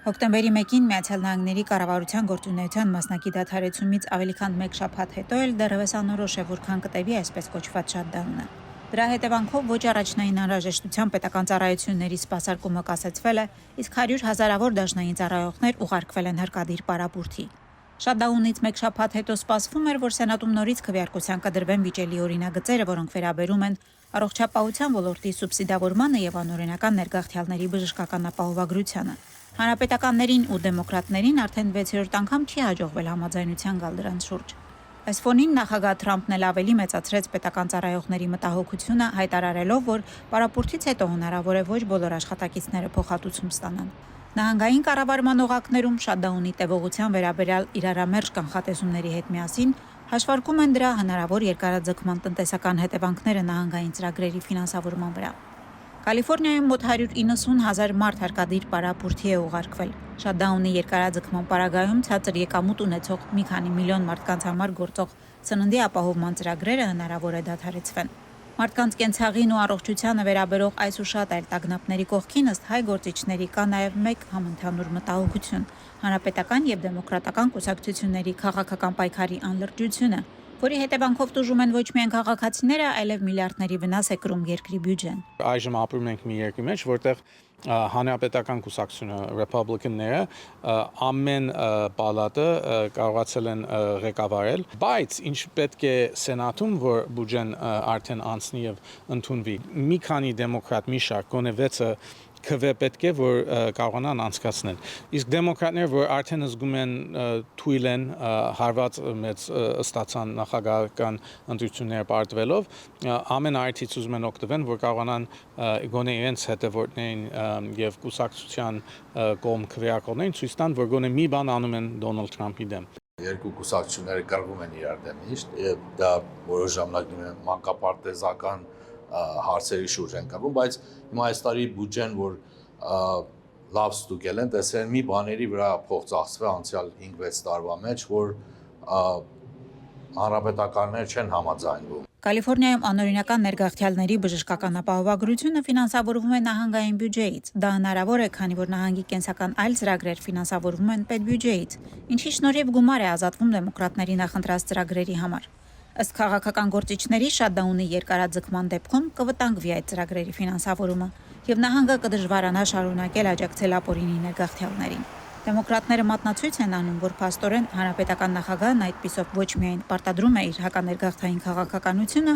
Հոկտեմբերի 1-ին Միացյալ Նահանգների կառավարության գործունեության մասնակի դադարեցումից ավելի քան մեկ շաբաթ հետո էլ դեռևս անորոշ է, որքան կտևի այսպես կոչված շատդաունը։ Դրա հետևանքով ոչ առաջնային անհրաժեշտության պետական ծառայությունների սպասարկումը կասեցվել է, իսկ 100 հազարավոր դաշնային ծառայողներ ուղարկվել են հարկադիր պարապուրդի։ Շատդաունից մեկ շաբաթ հետո սպասվում էր, որ Սենատում նորից քվեարկության կդրվեն վիճելի օրինագծերը, որոնք վերաբերում են առողջապահության ոլորտի սուբսիդավորմանը եւ անօրինական ներգաղթյալների բժշկական ապահովագրությանը։ Հանրապետականներին ու դեմոկրատներին արդեն 6-րդ անգամ չի հաջողվել համաձայնության գալ դրանց շուրջ։ Այս ֆոնին նախագահ Թրամփն էլ ավելի մեծացրեց պետական ծառայողների մտահոգությունը, հայտարարելով, որ պարապուրդից հետո հնարավոր է ոչ բոլոր աշխատակիցները փոխհատուցում ստանան։ Նահանգային կառավարման օղակներում շատդաունի տևողության վերաբերյալ իրարամերժ կանխատեսումների հետ միասին հաշվարկում են դրա հնարավոր երկարաձգման տնտեսական հետևանքները նահանգային ծրագրերի ֆինանսավորման վրա։ Կալիֆոռնիայում մոտ 190 հազար մարդ հարկադիր պարապուրդի է ուղարկվել։ Շատդաունի երկարաձգման պարագայում ցածր եկամուտ ունեցող մի քանի միլիոն մարդկանց համար գործող սննդի ապահովման ծրագրերը հնարավոր է դադարեցվեն։ Մարդկանց կենցաղին ու առողջությանը վերաբերող այս ու շատ այլ տագնապների կողքին ըստ հայ գործիչների կա նաև մեկ համընդհանուր մտահոգություն՝ հանրապետական եւ դեմոկրատական կուսակցությունների քաղաքական պայքարի անլրջությունը, որի հետևանքով տուժում են ոչ միայն քաղաքացիները, այլև միլիարդների վնաս է կրում երկրի բյուջեն։ Այժմ ապրում ենք մի երկրի մեջ, որտեղ հանրապետական կուսակցությունը ռեփաբլիկանները ամեն պալատը կարողացել են ղեկավարել, բայց ինչ պետք է սենատում, որ բյուջեն արդեն անցնի եւ ընդունվի, մի քանի դեմոկրատ մի շարք գոնե 6-ը քվե պետք է որ կարողանան անցկացնել։ Իսկ դեմոկրատները, որ արդեն զգում են թույլ են հարված մեծ ստացան նախագահական ընտրությունները պարտվելով, ամեն արդից ուզում են օգտվեն, որ կարողանան գոնե իրենց հետևորդներին եւ կուսակցության կողմ քվեարկողներին ցույց տան, որ գոնե մի բան անում են Դոնալդ Թրամփի դեմ։ Երկու կուսակցությունները կռվում են իրար դեմ միշտ եւ դա որոշ ժամանակ մանկապարտեզական հարցերի շուրջ են կռվում, բայց հիմա այս տարի բյուջեն, որ լավ ստուգել են, տեսել մի բաների վրա փող ծախսվել անցյալ 5-6 տարվա մեջ, որ հանրապետականներ չեն համաձայնվում։ Կալիֆոռնիայում անօրինական ներգաղթյալների բժշկական ապահովագրությունը ֆինանսավորվում է նահանգային բյուջեից։ Դա հնարավոր է, քանի որ նահանգի կենսական այլ ծրագրեր ֆինանսավորվում են պետբյուջեից, ինչի շնորհիվ գումար է ազատվում դեմոկրատների նախընտրած ծրագրերի համար։ Ըստ քաղաքական գործիչների շատդաունի երկարաձգման դեպքում կվտանգվի այդ ծրագրերի ֆինանսավորումը եւ նահանգը կդժվարանա շարունակել աջակցել ապօրինի ներգաղթյալներին։ Դեմոկրատները մատնացույց են անում, որ փաստորեն հանրապետական նախագահն այդպիսով ոչ միայն պարտադրում է իր հականերգաղթային քաղաքականությունը,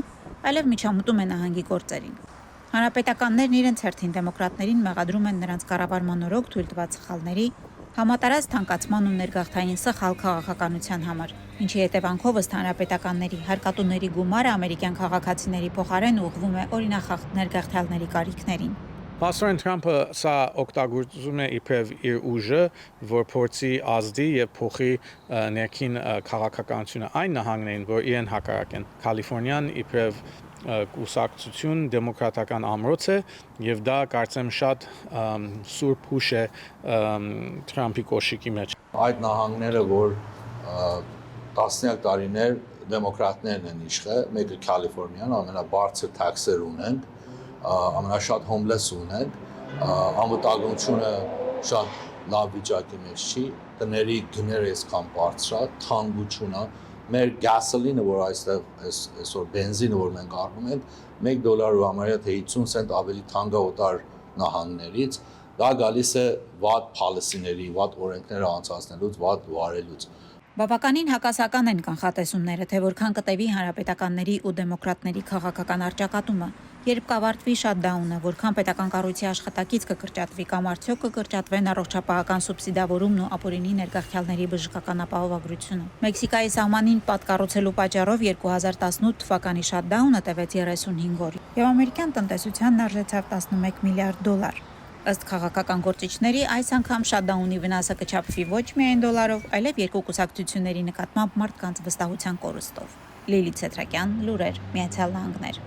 այլև միջամտում է նահանգի գործերին։ Հանրապետականներն իրենց հերթին դեմոկրատներին մեղադրում են նրանց կառավարման օրոք թույլ տված սխալների, համատարած թանկացման ու ներգաղթային սխալ քաղաքականության համար, ինչի հետևանքով ըստ հանրապետականների հարկատուների գումարը ամերիկյան քաղաքացիների փոխարեն ուղղվում է օրինախախտ ներգաղթյալների կարիքներին։ Պաստորեն Թրամփը սա օգտագործում է իբրև իր ուժը, որ փորձի ազդի եւ փոխի ներքին քաղաքականությունը այն նահանգներին, որ իրեն հակառակ են։ Կալիֆոռնիան իբրև կուսակցություն դեմոկրատական ամրոց է եւ դա կարծեմ շատ սուրբ հուշ է Թրամփի կոշիկի մեջ։ Այդ նահանգները, որ տասնյակ տարիներ դեմոկրատներն են իշխել, մեկը Կալիֆոռնիան, ամենաբարձր թաքսեր ունեն, ամենաշատ հոմլես ունենք, անվտանգությունը շատ լավ վիճակի մեջ չի, տների գները այսքան բարձր է, թանկությունը, մեր գասոլինը, որ այստեղ այսօր բենզինը, որ մենք առնում ենք, $1 ու համարյա թե 50 سنت ավելի թանկ է օտար նահանգներից, դա գալիս է վատ policy-ների, վատ օրենքները անցկացնելուց, վատ վարելուց։ Բավականին հակասական են կանխատեսումները, թե որքան կտևի հանրապետականների ու դեմոկրատների քաղաքական առճակատումը, երբ կավարտվի շատդաունը, որքան պետական կառույցի աշխատակից կկրճատվի կամ արդյոք կկրճատվեն առողջապահական սուբսիդավորումն ու ապօրինի ներգաղթյալների բժշկական ապահովագրությունը։ Մեքսիկայի սահմանին պատկառուցելու պատճառով 2018 թվականի շատդաունը տևեց 35 օր, եւ ամերիկյան տնտեսությանն արժեցավ $11 միլիարդ։ Ըստ քաղաքական գործիչների, այս անգամ շատդաունի վնասը կչափվի ոչ միայն դոլարով, այլև երկու կուսակցությունների նկատմամբ մարդկանց վստահության կորստով։ Լիլիթ Սեթրակյան, լուրեր, Միացյալ Նահանգներ։